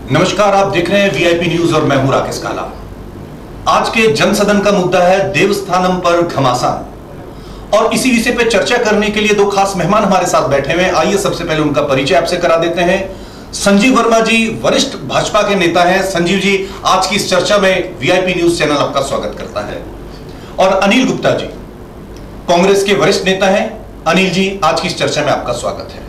नमस्कार, आप देख रहे हैं वीआईपी न्यूज और मैं हूं राकेश काला। आज के जनसदन का मुद्दा है देवस्थानम पर घमासान और इसी विषय पर चर्चा करने के लिए दो खास मेहमान हमारे साथ बैठे हुए हैं। आइए सबसे पहले उनका परिचय आपसे करा देते हैं। संजीव वर्मा जी वरिष्ठ भाजपा के नेता हैं। संजीव जी, आज की इस चर्चा में वीआईपी न्यूज चैनल आपका स्वागत करता है। और अनिल गुप्ता जी कांग्रेस के वरिष्ठ नेता हैं। अनिल जी, आज की इस चर्चा में आपका स्वागत है।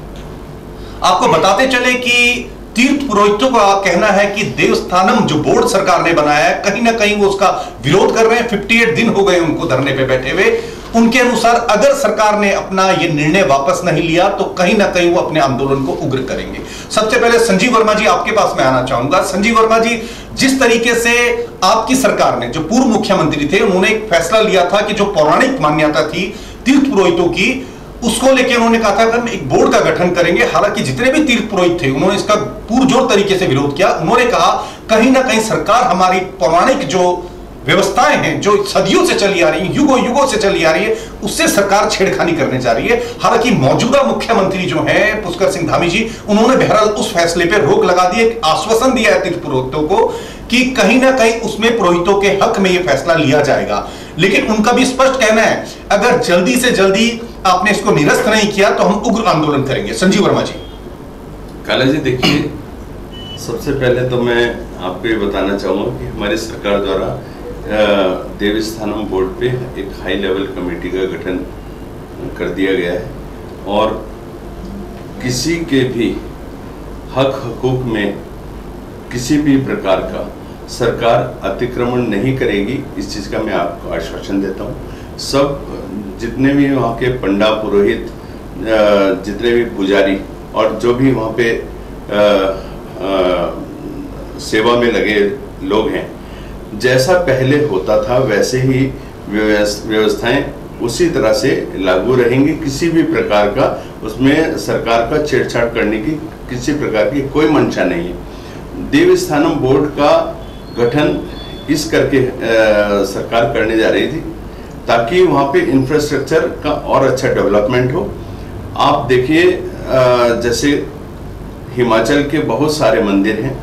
आपको बताते चले कि तीर्थ पुरोहितों का कहना है कि देवस्थानम जो बोर्ड सरकार ने बनाया है, कहीं ना कहीं वो उसका विरोध कर रहे हैं। 58 दिन हो गए उनको धरने पे बैठे हुए। उनके अनुसार अगर सरकार ने अपना ये निर्णय वापस नहीं लिया तो कहीं ना कहीं वो अपने आंदोलन को उग्र करेंगे। सबसे पहले संजीव वर्मा जी, आपके पास मैं आना चाहूंगा। संजीव वर्मा जी, जिस तरीके से आपकी सरकार ने, जो पूर्व मुख्यमंत्री थे, उन्होंने एक फैसला लिया था कि जो पौराणिक मान्यता थी तीर्थ पुरोहितों की, उसको लेकर उन्होंने कहा था कि हम एक बोर्ड का गठन करेंगे। हालांकि जितने भी तीर्थ पुरोहित थे उन्होंने इसका पुरजोर तरीके से विरोध किया। उन्होंने कहा कहीं ना कहीं सरकार हमारी पौराणिक जो व्यवस्थाएं हैं, जो सदियों से चली आ रही हैं, युगों युगों से चली आ रही है, उससे सरकार छेड़खानी करने जा रही है। हालांकि मौजूदा मुख्यमंत्री जो हैं पुष्कर सिंह धामी जी, उन्होंने बहरहाल उस फैसले पर रोक लगा दी, एक आश्वासन दिया है तीर्थ पुरोहितों को कि कहीं ना कहीं उसमें पुरोहितों के हक में यह फैसला लिया जाएगा। लेकिन उनका भी स्पष्ट कहना है अगर जल्दी से जल्दी आपने इसको निरस्त नहीं किया तो हम उग्र आंदोलन करेंगे। संजीव वर्मा जी। काला जी, देखिए, सबसे पहले तो मैं आपको ये बताना चाहूँगा कि हमारी सरकार द्वारा देवस्थानम बोर्ड पे एक हाई लेवल कमेटी का गठन कर दिया गया है और किसी के भी हक हकूक में किसी भी प्रकार का सरकार अतिक्रमण नहीं करेगी। इस चीज़ का मैं आपको आश्वासन देता हूँ। सब जितने भी वहाँ के पंडा पुरोहित, जितने भी पुजारी और जो भी वहाँ पे सेवा में लगे लोग हैं, जैसा पहले होता था वैसे ही व्यवस्थाएं उसी तरह से लागू रहेंगी। किसी भी प्रकार का उसमें सरकार का छेड़छाड़ करने की किसी प्रकार की कोई मंशा नहीं है। देवस्थानम बोर्ड का गठन इस करके सरकार करने जा रही थी ताकि वहाँ पे इंफ्रास्ट्रक्चर का और अच्छा डेवलपमेंट हो। आप देखिए, जैसे हिमाचल के बहुत सारे मंदिर हैं,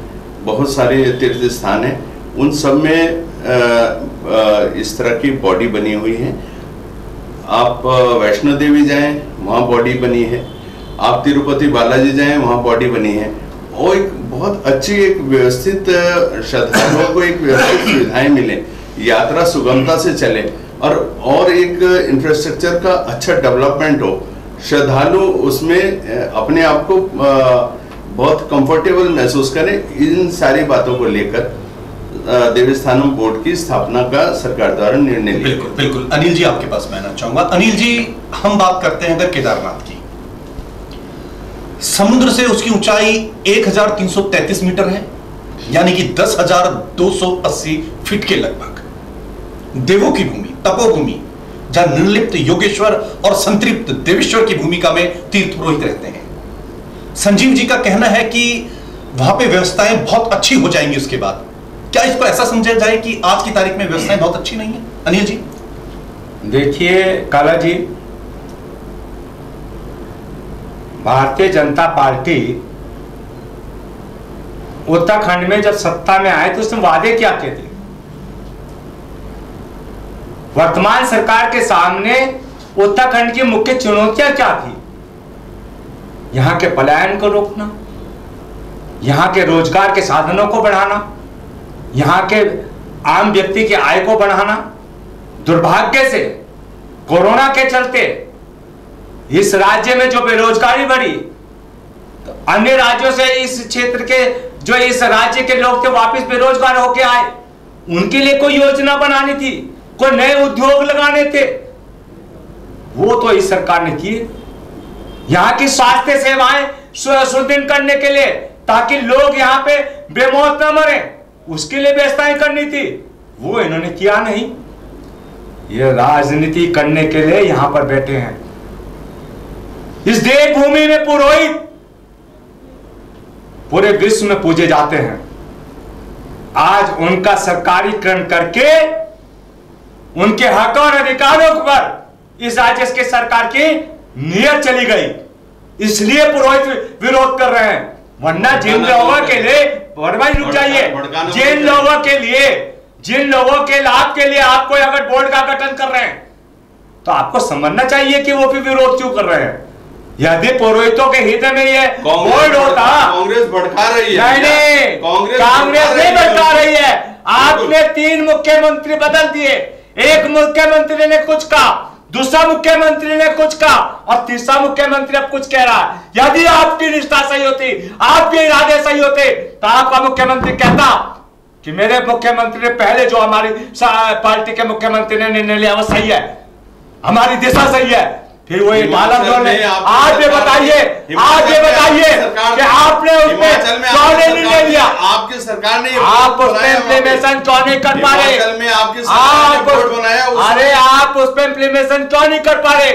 बहुत सारे तीर्थ स्थान हैं, उन सब में इस तरह की बॉडी बनी हुई है। आप वैष्णो देवी जाएं, वहाँ बॉडी बनी है। आप तिरुपति बालाजी जाएं, वहाँ बॉडी बनी है। और एक बहुत अच्छी, एक व्यवस्थित, श्रद्धालुओं को एक व्यवस्थित सुविधाएं मिले, यात्रा सुगमता से चले और एक इंफ्रास्ट्रक्चर का अच्छा डेवलपमेंट हो। श्रद्धालु उसमें अपने आप को बहुत कंफर्टेबल महसूस करें। इन सारी बातों को लेकर देवस्थानम बोर्ड की स्थापना का सरकार द्वारा निर्णय लिया। बिल्कुल बिल्कुल। अनिल जी, आपके पास मैं आना चाहूंगा। अनिल जी, हम बात करते हैं अगर केदारनाथ की, समुद्र से उसकी ऊंचाई 1333 मीटर है, यानी कि 10,280 फीट के लगभग। देवों की भूमि, तपोभूमि, जहां निर्लिप्त योगेश्वर और संतृप्त देवेश्वर की भूमिका में तीर्थ पुरोहित रहते हैं। संजीव जी का कहना है कि वहां पे व्यवस्थाएं बहुत अच्छी हो जाएंगी उसके बाद। क्या इसको ऐसा समझा जाए कि आज की तारीख में व्यवस्थाएं बहुत अच्छी नहीं है? अनिल जी। देखिए काला जी, भारतीय जनता पार्टी उत्तराखंड में जब सत्ता में आए तो उसने वादे क्या किए थे? वर्तमान सरकार के सामने उत्तराखंड की मुख्य चुनौतियां क्या थी? यहां के पलायन को रोकना, यहां के रोजगार के साधनों को बढ़ाना, यहां के आम व्यक्ति की आय को बढ़ाना। दुर्भाग्य से कोरोना के चलते इस राज्य में जो बेरोजगारी बढ़ी, तो अन्य राज्यों से इस क्षेत्र के जो इस राज्य के लोग थे वापस बेरोजगार होके आए। उनके लिए कोई योजना बनानी थी, कोई नए उद्योग लगाने थे, वो तो इस सरकार ने किए। यहां की स्वास्थ्य सेवाएं सुदृढ़ करने के लिए, ताकि लोग यहां पे बेमौत न मरे, उसके लिए व्यवस्थाएं करनी थी, वो इन्होंने किया नहीं। ये राजनीति करने के लिए यहां पर बैठे हैं। इस देवभूमि में पुरोहित पूरे विश्व में पूजे जाते हैं। आज उनका सरकारीकरण करके उनके हक और अधिकारों पर इस राज्य के सरकार की नियत चली गई, इसलिए पुरोहित विरोध कर रहे हैं। वरना जिन लोगों के लिए वर्मा जी रुक जाइए। जिन लोगों के लाभ के लिए आप कोई अगर बोर्ड का गठन कर रहे हैं तो आपको समझना चाहिए कि वो भी विरोध क्यों कर रहे हैं। यदि पुरोहितों के हित में ये बोर्ड होता, कांग्रेस भड़का रही है। नहीं, कांग्रेस नहीं भड़का रही है। आपने 3 मुख्यमंत्री बदल दिए, एक मुख्यमंत्री ने कुछ कहा, दूसरा मुख्यमंत्री ने कुछ कहा और तीसरा मुख्यमंत्री अब कुछ कह रहा है। यदि आपकी निष्ठा सही होती, आपके इरादे सही होते तो आपका मुख्यमंत्री कहता कि मेरे मुख्यमंत्री ने पहले जो हमारी पार्टी के मुख्यमंत्री ने निर्णय लिया वो सही है, हमारी दिशा सही है। फिर वो आज ये बताइए कि आपने उसमें क्यों नहीं निर्णय लिया? आपकी सरकार ने आप उसमें इम्प्लीमेशन क्यों नहीं कर पा रहे? अरे आप उस पर इम्प्लीमेशन क्यों नहीं कर पा रहे,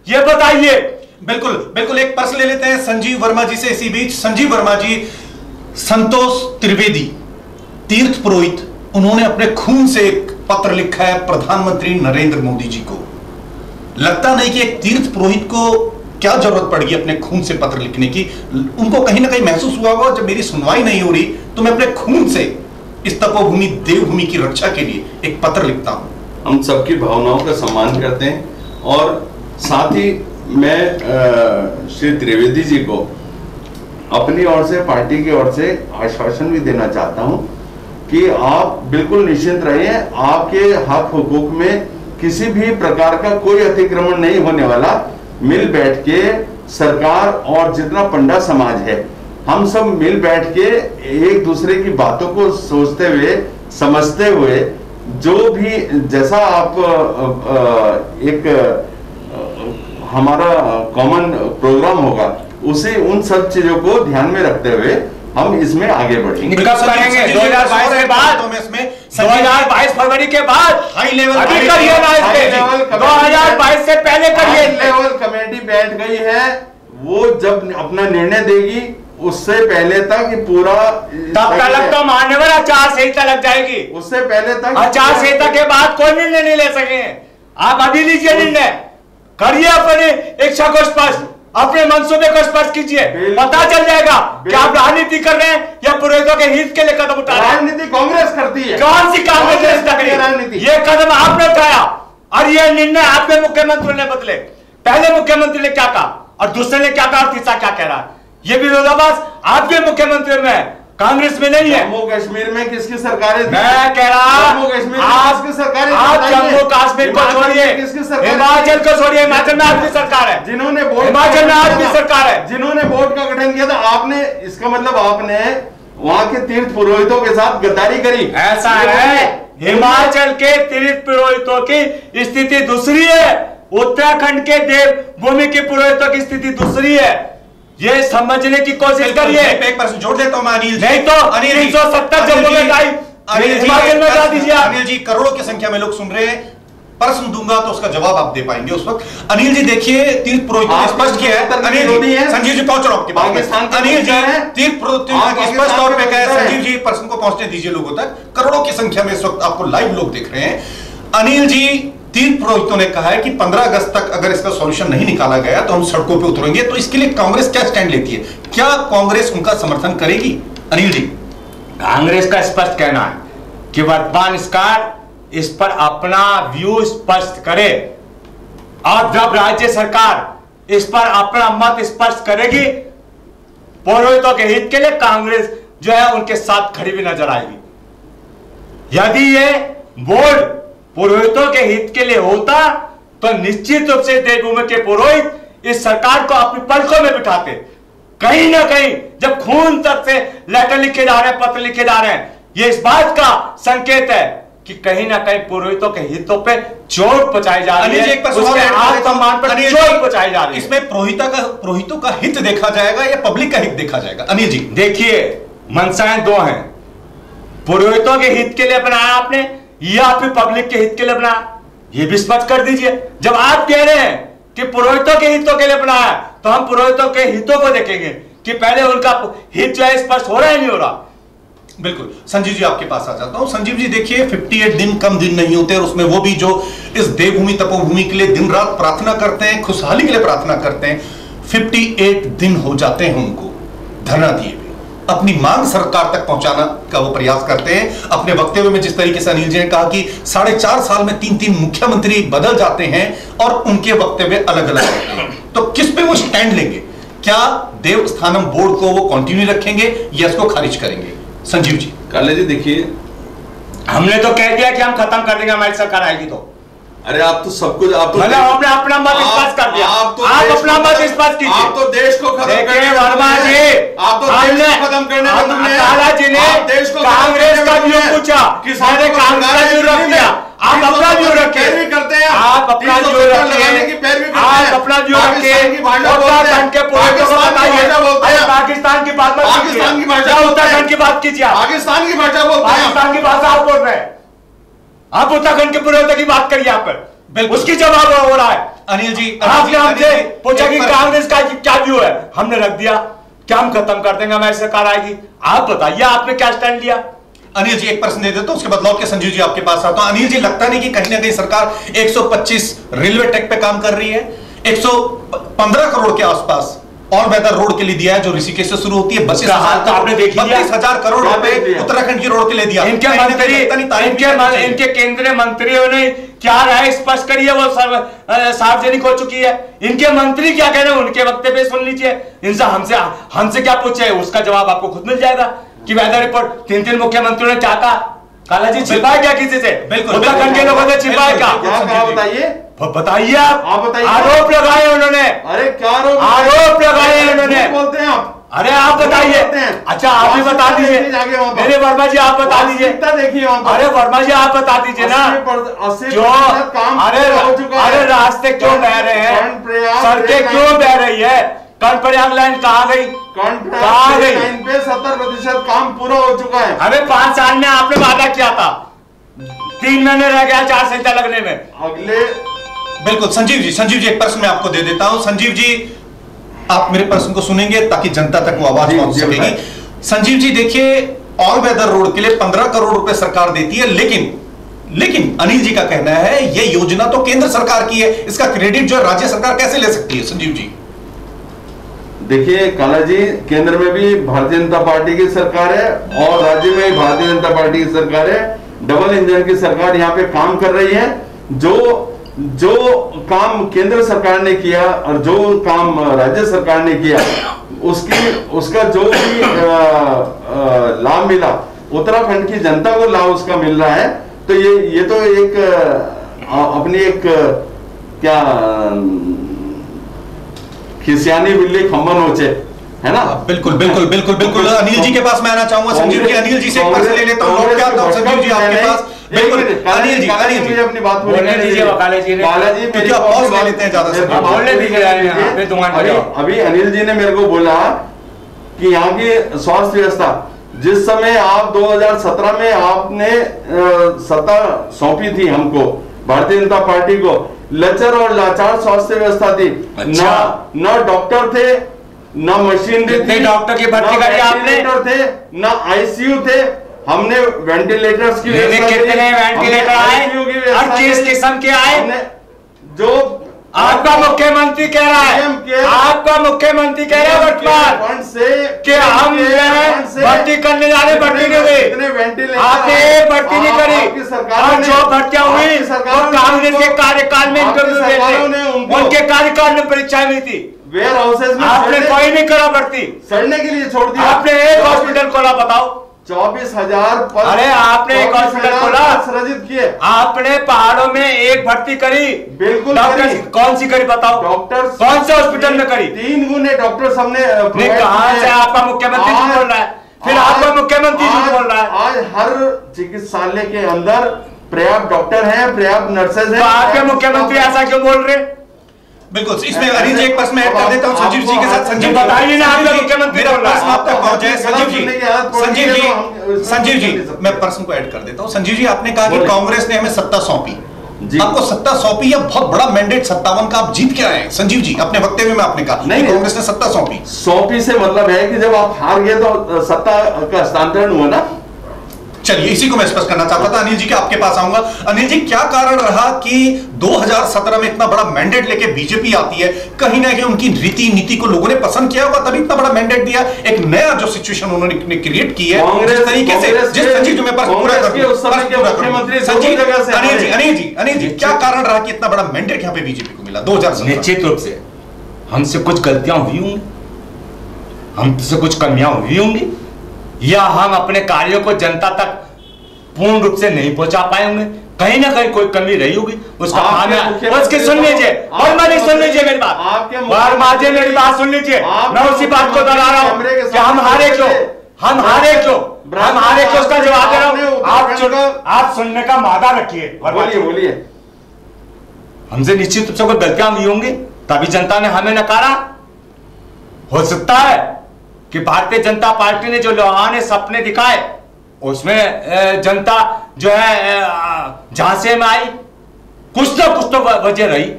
ये बताइए। बिल्कुल बिल्कुल, एक पर्स ले लेते हैं संजीव वर्मा जी से इसी बीच। संजीव वर्मा जी, संतोष त्रिवेदी तीर्थ पुरोहित, उन्होंने अपने खून से एक पत्र लिखा है प्रधानमंत्री नरेंद्र मोदी जी को। लगता नहीं कि एक तीर्थ पुरोहित को क्या जरूरत पड़ेगी अपने खून से पत्र लिखने की। उनको कहीं ना कहीं महसूस हुआ होगा जब मेरी सुनवाई नहीं हो रही तो मैं अपने खून से इस तपोभूमि देवभूमि की रक्षा के लिए एक पत्र लिखता हूं। हम सबकी भावनाओं का सम्मान करते हैं और साथ ही मैं श्री त्रिवेदी जी को अपनी ओर से, पार्टी की ओर से आश्वासन भी देना चाहता हूं कि आप बिल्कुल निश्चिंत रहिए, आपके हक हुकूक में किसी भी प्रकार का कोई अतिक्रमण नहीं होने वाला। मिल बैठ के सरकार और जितना पंडा समाज है, हम सब मिल बैठ के एक दूसरे की बातों को सोचते हुए, समझते हुए, जो भी जैसा आप एक हमारा कॉमन प्रोग्राम होगा उसे उन सब चीजों को ध्यान में रखते हुए हम इसमें आगे बढ़ेंगे। कब करेंगे? 2022 के बाद, 2022 फरवरी के बाद हाई लेवल अभी करिए ना, इसके 2022 से पहले करिए। लेवल कमेटी बैठ गई है, वो जब अपना निर्णय देगी उससे पहले तक पूरा, तब तक तो मान्यवर आचार संहिता लग जाएगी। उससे पहले तक आचार संहिता के बाद कोई निर्णय नहीं ले सकेंगे। आप अभी लीजिए निर्णय, करिए अपने इच्छा को स्पष्ट, अपने मंसूबे को स्पष्ट कीजिए, पता चल जाएगा कि आप राजनीति कर रहे हैं या पुरोहितों के हित के लिए कदम उठा रहे हैं। राजनीति कांग्रेस करती है। कौन सी कांग्रेस राजनीति? ये कदम आपने उठाया और ये निर्णय आपके मुख्यमंत्री ने बदले। पहले मुख्यमंत्री ने क्या कहा और दूसरे ने क्या कहा और तीसरा क्या कह रहा है? ये विरोधाभास आपके मुख्यमंत्री में है, कांग्रेस में नहीं है। जम्मू कश्मीर में किसकी सरकार है? मैं कह रहा, जम्मू कश्मीर आप जम्मू कश्मीर को छोड़िए, हिमाचल को छोड़िए, हिमाचल में आपकी सरकार है। जिन्होंने हिमाचल में आपकी सरकार है, जिन्होंने बोर्ड का गठन किया था आपने, इसका मतलब आपने वहां के तीर्थ पुरोहितों के साथ गद्दारी करी। ऐसा है, हिमाचल के तीर्थ पुरोहितों की स्थिति दूसरी है, उत्तराखंड के देवभूमि के पुरोहितों की स्थिति दूसरी है। ये समझने की कोशिश करिए। एक परसेंट जोड़ देता हूं मैं अनिल जी। नहीं तो 370 जम्मू में हिमाचल में जा दीजिए। अनिल जी, करोड़ों की संख्या में लोग सुन रहे हैं, प्रश्न दूंगा तो उसका जवाब आप दे पाएंगे उस वक्त। अनिल जी देखिए, तीर्थ पुरोहितों ने स्पष्ट किया है। अनिल जी, संजीव जी पहुंच रहा हूं आपके पास। अनिल जी, तीर्थ पुरोहितों स्पष्ट तौर पे कहा। संजीव जी, प्रश्न को पहुंचने दीजिए लोगों तक। करोड़ों की संख्या में इस वक्त आपको लाइव लोग देख रहे हैं। अनिल जी, तीर्थ पुरोहितों ने कहा है कि 15 अगस्त तक अगर इसका सॉल्यूशन नहीं निकाला गया तो हम सड़कों पे उतरेंगे। तो इसके लिए कांग्रेस क्या स्टैंड लेती है? क्या कांग्रेस उनका समर्थन करेगी? अनिल जी, कांग्रेस का स्पष्ट कहना है कि वर्तमान सरकार इस पर अपना व्यू स्पष्ट करे और जब राज्य सरकार इस पर अपना मत स्पष्ट करेगी, पुरोहितों के हित के लिए कांग्रेस जो है उनके साथ खड़ी भी नजर आएगी। यदि ये बोर्ड पुरोहितों के हित के लिए होता तो निश्चित रूप से देवभूमि के पुरोहित इस सरकार को अपनी पलकों में बिठाते। कहीं ना कहीं जब खून तक से लेटर लिखे जा रहे हैं, पत्र लिखे जा रहे हैं, ये इस बात का संकेत है कि कहीं ना कहीं पुरोहितों के हितों पे चोट पहुंचाई जा रही है, उसके आत्मसम्मान पर चोट पहुंचाई जा रही है। इसमें पुरोहितों का हित देखा जाएगा या पब्लिक का हित देखा जाएगा? अनिल जी देखिए, मंशाएं दो हैं, पुरोहितों के हित के लिए बनाया आपने या फिर पब्लिक के हित के लिए बनाया, ये भी स्पष्ट कर दीजिए। जब आप कह रहे हैं कि पुरोहितों के हितों के लिए बनाया तो हम पुरोहितों के हितों को देखेंगे कि पहले उनका हित जो है स्पष्ट हो रहा है नहीं हो रहा। बिल्कुल। संजीव जी, आपके पास आ जाता हूं। संजीव जी देखिए, 58 दिन कम दिन नहीं होते और उसमें वो भी जो इस देवभूमि तपोभूमि के लिए दिन रात प्रार्थना करते हैं, खुशहाली के लिए प्रार्थना करते हैं, 58 दिन हो जाते हैं उनको धरना दिए हुए। अपनी मांग सरकार तक पहुंचाना का वो प्रयास करते हैं। अपने वक्तव्य में जिस तरीके से अनिल जी ने कहा कि 4.5 साल में 3-3 मुख्यमंत्री बदल जाते हैं और उनके वक्तव्य अलग अलग होते हैं, तो किस पे वो स्टैंड लेंगे? क्या देवस्थानम बोर्ड को वो कंटिन्यू रखेंगे या इसको खारिज करेंगे? संजीव जी। काले जी देखिए, हमने तो कह दिया कि हम खत्म कर देंगे हमारी सरकार आएगी तो। अरे आप तो सब कुछ, आप तो मतलब आपने अपना मत स्पष्ट कर दिया, आप अपना मत स्पष्ट कीजिए। आप तो देश को खत्म करने, वर्मा जी, आप तो देश को खत्म करने में तुमने, काला जी ने देश को कांग्रेस का व्यू पूछा, मैंने कांग्रेस का व्यू रख दिया, आप अपना व्यू रखिए, करते हैं आप अपना व्यू रखिए, आप अपना व्यू रखिए। उत्तराखंड के पूरे को बताइए, पाकिस्तान की बात मत कीजिए, पाकिस्तान की भाषा, उत्तराखंड की बात कीजिए, पाकिस्तान की भाषा बोलते हैं, पाकिस्तान की भाषा आप बोल रहे हैं, आप उत्तराखंड के पूर्वोत्तर की बात करिए, आप बिल्कुल उसकी जवाब हो रहा है। अनिल जी, आपने हमसे पूछा कि कांग्रेस का क्या व्यू है, हमने रख दिया क्या हम खत्म कर देंगे हमारी सरकार आएगी। आप बताइए आपने क्या स्टैंड लिया? अनिल जी एक प्रश्न दे देता हूं, उसके बाद लौट के संजीव जी आपके पास आता हूं। अनिल जी, लगता नहीं कि कहीं ना कहीं सरकार 125 रेलवे ट्रैक पे काम कर रही है, 115 करोड़ के आसपास ऑल वेदर रोड के लिए दिया है जो ऋषिकेश से शुरू होती है, 32,000 करोड़ रुपए उत्तराखंड की रोड के लिए दिया। इनके मंत्री, इनके केंद्रीय मंत्रियों ने क्या राय स्पष्ट करी है वो सार्वजनिक हो चुकी है। इनके मंत्री क्या कह रहे हैं उनके वक्तव्य सुन लीजिए। इनसे हमसे क्या पूछे उसका जवाब आपको खुद मिल जाएगा कि वेदर रिपोर्ट 3 मुख्यमंत्रियों ने क्या कहा। काला जी छिपाए क्या किसी से? बिल्कुल उत्तराखंड के लोगों ने छिपाए क्या? बताइए, बताइए आप बताइए। आरोप लगाए उन्होंने। अरे क्या आरोप लगाए उन्होंने? बोलते हैं आप? अरे आप बताइए। अच्छा आप ही बता दीजिए, मेरे वर्मा जी आप बता दीजिए। देखिए अरे वर्मा जी आप बता दीजिए ना, जो अरे रास्ते क्यों बह रहे हैं, सड़कें क्यों बह रही है, कर्णप्रयाग लाइन कहाँ गई? कहाँ गई? लाइन पे 70% काम पूरा हो चुका है। अरे 5 साल में आपने वादा किया था, 3 महीने रह गया 4 संख्या लगने में। अगले बिल्कुल संजीव जी एक प्रश्न मैं आपको दे देता हूं। संजीव जी आप मेरे प्रश्न को सुनेंगे ताकि जनता तक वो आवाज पहुंच सकेगी। संजीव जी देखिए, ऑल वेदर रोड के लिए 15 करोड़ रुपए सरकार देती है, लेकिन अनिल जी का कहना है ये योजना तो केंद्र सरकार की है, इसका क्रेडिट जो राज्य सरकार कैसे ले सकती है? संजीव जी देखिए काला जी, केंद्र में भी भारतीय जनता पार्टी की सरकार है और राज्य में भी भारतीय जनता पार्टी की सरकार है। डबल इंजन की सरकार यहाँ पे काम कर रही है। जो काम केंद्र सरकार ने किया और जो काम राज्य सरकार ने किया उसका जो भी लाभ मिला, उत्तराखंड की जनता को लाभ उसका मिल रहा है। तो ये तो एक अपनी एक क्या खिसियानी बिल्ली खम्बन नोचे, है ना? बिल्कुल अनिल जी के पास मैं आना चाहूंगा। संजीव जी, अनिल जी से एक प्रश्न ले लेता हूं, लौट के आता हूं संजीव जी आपके पास। बिल्कुल अनिल जी अपनी बात बोलने दीजिए। काला जी क्योंकि आप पॉज ले लेते हैं ज्यादा से, बोलने दीजिए। अभी अनिल जी ने मेरे को बोला कि यहाँ की स्वास्थ्य व्यवस्था, जिस समय आप 2017 में आपने सत्ता सौंपी थी हमको, भारतीय जनता पार्टी को, लचर और लाचार स्वास्थ्य व्यवस्था थी। अच्छा। ना डॉक्टर थे, ना मशीनरी थी, डॉक्टर की भर्ती करी आपने, थे ना आईसीयू थे। हमने वेंटिलेटर्स की कितने वेंटिलेटर आए, हर किस किस्म के आए। जो आपका मुख्यमंत्री कह रहा है, आपका मुख्यमंत्री कह रहा है वर्तमान फंड से कि हम भर्ती करने जा रहे, भर्ती नहीं हुई, आपने एक भर्ती नहीं करी। और जो भर्तियां हुई वो कांग्रेस के कार्यकाल में इंटरव्यू देते, उनके कार्यकाल में परीक्षाएं हुई थी। वेयर हाउसेज में आपने कोई नहीं करा भर्ती, सड़ने के लिए छोड़ दिया। आपने एक हॉस्पिटल खोला, बताओ 24,000 पद। अरे आपने एक हॉस्पिटल खोला, सृजित किए। आपने पहाड़ों में एक भर्ती करी, बिल्कुल डॉक्टर कौन सी करी बताओ? डॉक्टर कौन से हॉस्पिटल में करी? 3 गुने डॉक्टर हमने कहां से? आपका मुख्यमंत्री झूठ बोल रहा है, फिर आपका मुख्यमंत्री झूठ बोल रहा है। आज हर चिकित्सालय के अंदर पर्याप्त डॉक्टर हैं, पर्याप्त नर्सेज हैं। तो आपके मुख्यमंत्री ऐसा क्यों बोल रहे? बिल्कुल, इसमें अनिल जी एक प्रश्न ऐड कर देता हूं संजीव जी के साथ। संजीव बताइए ना, आपका मुख्यमंत्री मेरा प्रश्न आप तक पहुंच जाए। संजीव जी मैं प्रश्न को ऐड कर देता हूं। संजीव जी, आपने कहा कि कांग्रेस ने हमें सत्ता सौंपी, आपको सत्ता सौंपी या बहुत बड़ा मैंडेट 57 का आप जीत के आए हैं। संजीव जी अपने वक्तव्य में आपने कहा नहीं, कांग्रेस ने सत्ता सौंपी से मतलब है कि जब आप हार गए तो सत्ता का हस्तांतरण हुआ ना। चलिए इसी को मैं स्पष्ट करना चाहता था। अनिल जी के आपके पास आऊंगा। अनिल जी, क्या कारण रहा कि 2017 में इतना बड़ा मैंडेट लेके बीजेपी आती है? कहीं ना कहीं उनकी रीति नीति को लोगों ने पसंद किया होगा, तभी इतना बड़ा मैंडेट दिया। एक नया जो सिचुएशन उन्होंने क्रिएट की है, जिस तरीके से, जिस संजीव जी मैं पास पूरा अनिल जी, क्या कारण रहा कि इतना बड़ा मैंडेट यहां पे बीजेपी को मिला 2017? निश्चित रूप से हमसे कुछ गलतियां हुई होंगी, हमसे कुछ कमियां हुई होंगी, या हम अपने कार्यों को जनता तक पूर्ण रूप से नहीं पहुंचा पाए होंगे। कहीं ना कहीं कोई कमी रही होगी, उसका उसकी सुन लीजिए। और मैं नहीं सुन लीजिए मेरी बात, मेरी बात सुन लीजिए। मैं उसी बात को दोहरा रहा हूं कि हम हारे क्यों, हम हारे क्यों, हम हारे क्यों, उसका जवाब दे रहा हूं। आप सुनने का मादा रखिए। बोलिए। हमसे निश्चित रूप से कोई गलतियां हुई होंगी, तभी जनता ने हमें नकारा। हो सकता है कि भारतीय जनता पार्टी ने जो लोहाने सपने दिखाए, उसमें जनता जो है झांसे में आई। कुछ ना कुछ तो वजह रही,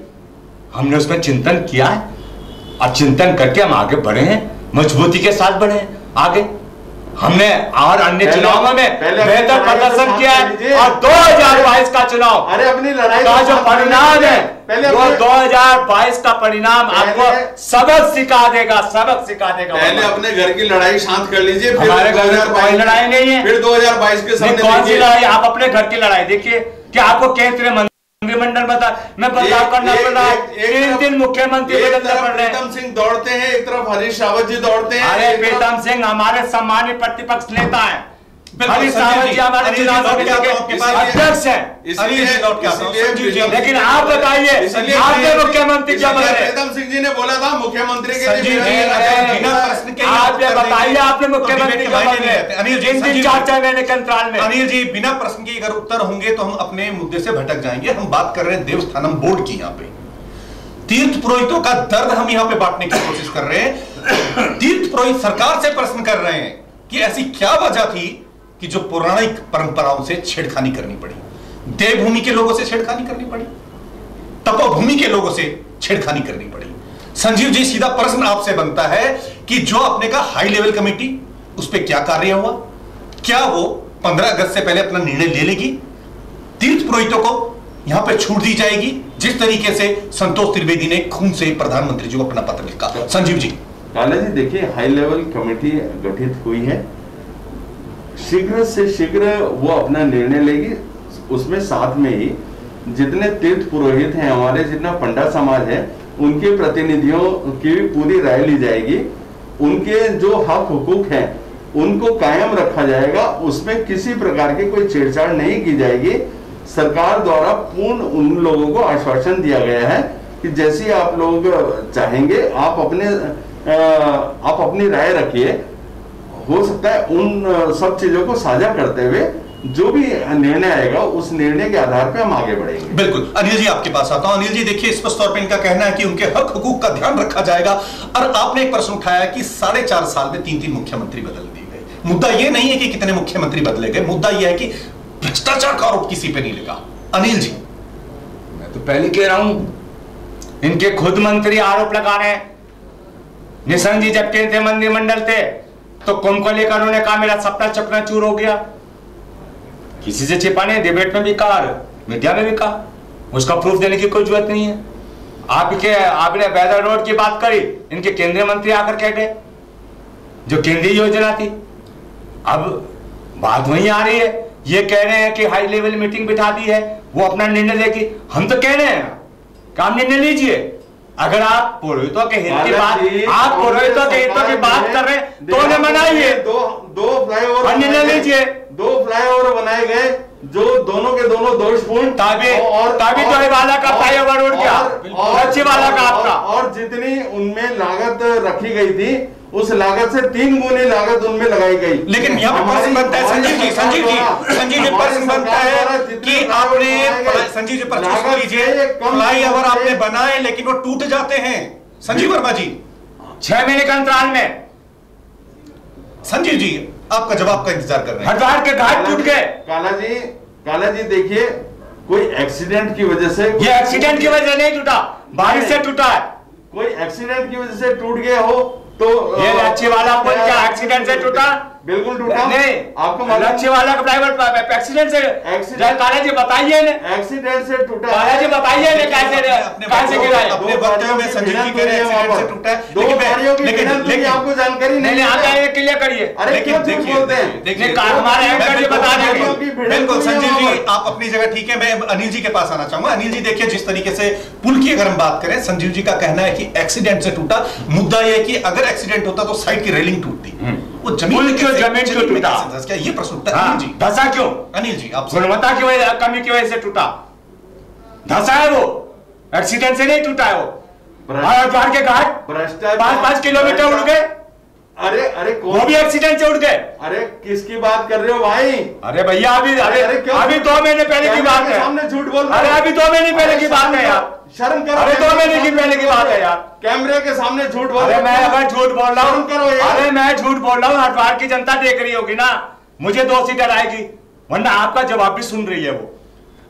हमने उसमें चिंतन किया है और चिंतन करके हम आगे बढ़े हैं, मजबूती के साथ बढ़े हैं आगे। हमने और अन्य चुनावों में बेहतर प्रदर्शन किया है और 2022 का चुनाव, अरे अपनी लड़ाई का जो परिणाम है वो 2022 का परिणाम आपको सबक सिखा देगा, सबक सिखा देगा। पहले अपने घर की लड़ाई शांत कर लीजिए, फिर हमारे घर में कोई लड़ाई नहीं है, फिर 2022 के सामने कौन सी लड़ाई? आप अपने घर की लड़ाई देखिए कि आपको केंद्रीय मंत्रिमंडल में बदलाव करना पड़ रहा है, 3 दिन मुख्यमंत्री बदलने पड़ रहे हैं। प्रीतम सिंह दौड़ते हैं, एक तरफ हरीश रावत जी दौड़ते हैं। अरे प्रीतम सिंह हमारे सम्मानित प्रतिपक्ष नेता हैं, हरीश रावत जी हमारे चुनाव समिति के अध्यक्ष हैं। लेकिन आप बताइए, आपके मुख्यमंत्री क्या बने? प्रीतम सिंह जी ने बोला था मुख्यमंत्री के आप ये बताइए, आपने मुख्यमंत्री क्या बने? अनिल जी, 4 महीने के अंतराल में। अनिल जी, बिना प्रश्न के अगर उत्तर होंगे तो हम अपने मुद्दे से भटक जाएंगे। हम बात कर रहे हैं देवस्थानम बोर्ड की। यहाँ पे तीर्थ पुरोहितों का दर्द हम यहाँ पे बांटने की कोशिश कर रहे हैं। तीर्थ पुरोहित सरकार से प्रश्न कर रहे हैं कि ऐसी क्या वजह थी कि जो पौराणिक परंपराओं से छेड़खानी करनी पड़ी, देवभूमि के लोगों से छेड़खानी करनी पड़ी, तपोभूमि के लोगों से छेड़खानी करनी पड़ी। संजीव जी, सीधा प्रश्न आपसे बनता है कि जो अपने का हाई लेवल कमेटी, उस पर क्या कार्य हुआ? क्या वो 15 अगस्त से पहले अपना निर्णय ले लेगी? तीर्थ पुरोहितों को यहां पर छूट दी जाएगी, जिस तरीके से संतोष त्रिवेदी ने खून से प्रधानमंत्री जी को अपना पत्र लिखा? संजीव जी। काला जी, देखिए, हाई लेवल कमेटी गठित हुई है, शीघ्र से शीघ्र वो अपना निर्णय लेगी। उसमें साथ में ही जितने तीर्थ पुरोहित हैं हमारे, जितना पंडा समाज है, उनके प्रतिनिधियों की पूरी राय ली जाएगी। उनके जो हक हुकूक हैं उनको कायम रखा जाएगा, उसमें किसी प्रकार की कोई छेड़छाड़ नहीं की जाएगी। सरकार द्वारा पूर्ण उन लोगों को आश्वासन दिया गया है कि जैसे आप लोग चाहेंगे आप अपनी राय रखिए। हो सकता है उन सब चीजों को साझा करते हुए जो भी निर्णय आएगा उस निर्णय के आधार पर हम आगे बढ़ेंगे। बिल्कुल। अनिल जी, आपके पास आता हूं। अनिल जी, देखिए, स्पष्ट तौर पे इनका कहना है कि उनके हक हुकूक का ध्यान रखा जाएगा। और आपने एक प्रश्न उठाया कि 4.5 साल में 3 मुख्यमंत्री बदल दिए गए। मुद्दा यह नहीं है कि कितने मुख्यमंत्री बदले गए, मुद्दा यह है कि भ्रष्टाचार का आरोप किसी पे नहीं लगा। अनिल जी, मैं तो पहले कह रहा हूं, इनके खुद मंत्री आरोप लगा रहे हैं। निशंक जी जब केंद्रीय मंत्रिमंडल थे तो कुंभ को लेकर उन्होंने कहा मेरा सपना चकनाचूर हो गया। किसी से छिपा नहीं, डिबेट में भी कहा, मीडिया में भी कहा, उसका प्रूफ देने की कोई जरूरत नहीं है। आपने वेदर रोड की बात करी, इनके केंद्रीय मंत्री आकर कह गए जो केंद्रीय योजना थी। अब बात वहीं आ रही है, ये कह रहे हैं कि हाई लेवल मीटिंग बिठा दी है, वो अपना निर्णय लेगी। हम तो कह रहे हैं काम निर्णय लीजिए। अगर आप पुरोहितों के हित की बात, आप पुरोहितों के हितों की बात कर रहे हैं तो उन्हें मनाइए। दो फ्लाईओवर निर्णय लीजिए। 2 फ्लाईओवर बनाए गए जो दोनों के दोनों दोषपूर्ण, तभी तो वाला का फ्लाईओवर उड़ गया, अच्छी वाला का आपका। और जितनी उनमें लागत रखी गई थी उस लागत से 3 गुनी लागत उनमें लगाई गई। लेकिन यहाँ पर प्रश्न बनता है, संजीव जी प्रश्न बनता है कि आपने, संजीव जी प्रश्न लीजिए, फ्लाईओवर आपने बनाए लेकिन वो टूट जाते हैं। संजीव वर्मा जी, 6 महीने के अंतराल में। संजीव जी, आपका जवाब का इंतजार कर रहे हैं। हरिद्वार के घाट टूट गए। काला जी देखिए, कोई एक्सीडेंट की वजह से, ये एक्सीडेंट की वजह से नहीं टूटा, बारिश से टूटा है। कोई एक्सीडेंट की वजह से टूट गया हो तो ये अच्छी वाला पुल क्या एक्सीडेंट से टूटा? बिल्कुल टूटा। नहीं, आपको लक्ष्य वाला का प्राइवेट एक्सीडेंट से काला जी बताइए ने, एक्सीडेंट से टूटा। काला जी बताइए ने कैसे गिरा है। अपने वक्तव्य में संजीव जी कह रहे हैं एक्सीडेंट से टूटा है, लेकिन आपको जानकारी नहीं, आप क्लियर करिए। अरे क्यों झूठ बोलते हैं? देखिए हमारे एंकर जी बता देंगे। बिल्कुल संजीव जी आप अपनी जगह ठीक है। मैं अनिल जी के पास आना चाहूंगा। अनिल जी देखिए, जिस तरीके से पुल की अगर हम बात करें, संजीव जी का कहना है कि एक्सीडेंट से टूटा। मुद्दा यह है कि अगर एक्सीडेंट होता तो साइड की रेलिंग टूटती, वो जमीन क्यों टूटा? क्या ये प्रश्न उठता है? अनिल जी धसा क्यों? अनिल जी आप गुणवत्ता की वजह कमी की वजह से टूटा, धसा है वो, एक्सीडेंट से नहीं टूटा है वो। हरिद्वार के घाट 5-5 किलोमीटर उड़ गए। अरे वो भी एक्सीडेंट से उड़ गए। अरे किसकी बात कर रहे हो भाई? अरे भैया अभी 2 महीने पहले की बात है। सामने झूठ बोल। अरे अभी 2 महीने पहले की बात है यार, शर्म करो। अरे 2 महीने की पहले की बात है यार। कैमरे के सामने झूठ बोल। अरे मैं अगर झूठ बोल रहा हूँ, करो यार। अरे मैं झूठ बोल रहा हूँ, हरिद्वार की जनता देख रही होगी ना, मुझे दोषी ठहराएगी, वरना आपका जवाब भी सुन रही है वो।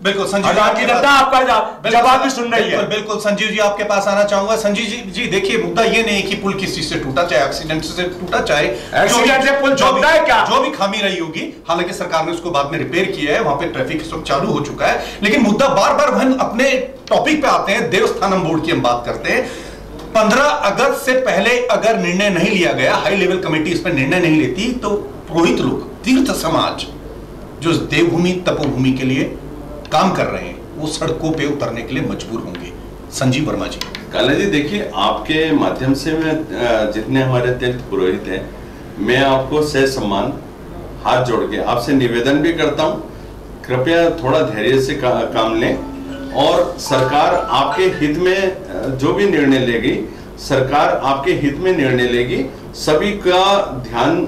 बिल्कुल संजीव हरिद्वार की जनता आपका जवाब भी सुन रही है। बिल्कुल संजीव जी आपके पास आना चाहूंगा। संजीव जी देखिए, मुद्दा ये नहीं कि पुल किस चीज से टूटा, चाहे एक्सीडेंट से टूटा, चाहे एक्सीडेंट से पुल टूटा है क्या, जो भी खामी रही होगी। हालांकि सरकार ने उसको बाद में रिपेयर किया है, वहां पे ट्रैफिक इस वक्त चालू हो चुका है। लेकिन मुद्दा बार बार हम अपने टॉपिक पे आते हैं, देवस्थानम बोर्ड की हम बात करते हैं। 15 अगस्त से पहले अगर निर्णय नहीं लिया गया, हाई लेवल कमेटी इस पर निर्णय नहीं लेती, तो पुरोहित लोग, तीर्थ समाज जो देवभूमि तपोभूमि के लिए काम कर रहे हैं, वो सड़कों पे उतरने के लिए मजबूर होंगे। संजीव वर्मा जी। काला जी देखिए, आपके माध्यम से मैं जितने हमारे तीर्थ पुरोहित हैं, मैं आपको सह सम्मान हाथ जोड़ के आपसे निवेदन भी करता हूं, कृपया थोड़ा धैर्य से काम लें और सरकार आपके हित में जो भी निर्णय लेगी, सरकार आपके हित में निर्णय लेगी। सभी का ध्यान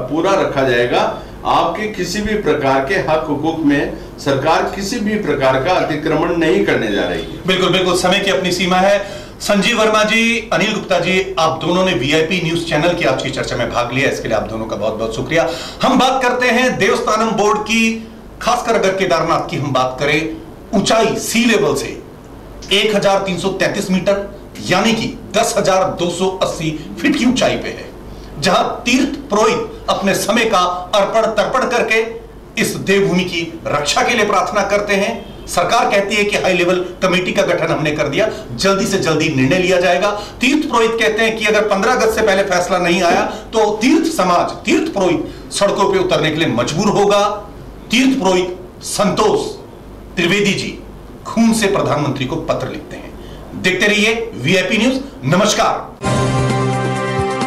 पूरा रखा जाएगा। आपके किसी भी प्रकार के हक हुकूक में सरकार किसी भी प्रकार का अतिक्रमण नहीं करने जा रही है। बिल्कुल बिल्कुल, समय की अपनी सीमा है। संजीव वर्मा जी, अनिल गुप्ता जी, आप दोनों ने वीआईपी न्यूज चैनल की आज की चर्चा में भाग लिया, इसके लिए आप दोनों का बहुत बहुत शुक्रिया। हम बात करते हैं देवस्थानम बोर्ड की, खासकर अगर केदारनाथ की हम बात करें, ऊंचाई सी लेवल से 1333 मीटर यानी कि 10,280 फीट की ऊंचाई पे है, जहां तीर्थ पुरोहित अपने समय का अर्पण तर्पण करके इस देवभूमि की रक्षा के लिए प्रार्थना करते हैं। सरकार कहती है कि हाई लेवल कमेटी का गठन हमने कर दिया, जल्दी से जल्दी निर्णय लिया जाएगा। तीर्थ पुरोहित कहते हैं कि अगर 15 अगस्त से पहले फैसला नहीं आया तो तीर्थ समाज, तीर्थ पुरोहित सड़कों पर उतरने के लिए मजबूर होगा। तीर्थ पुरोहित संतोष त्रिवेदी जी खून से प्रधानमंत्री को पत्र लिखते हैं। देखते रहिए वीआईपी न्यूज। नमस्कार।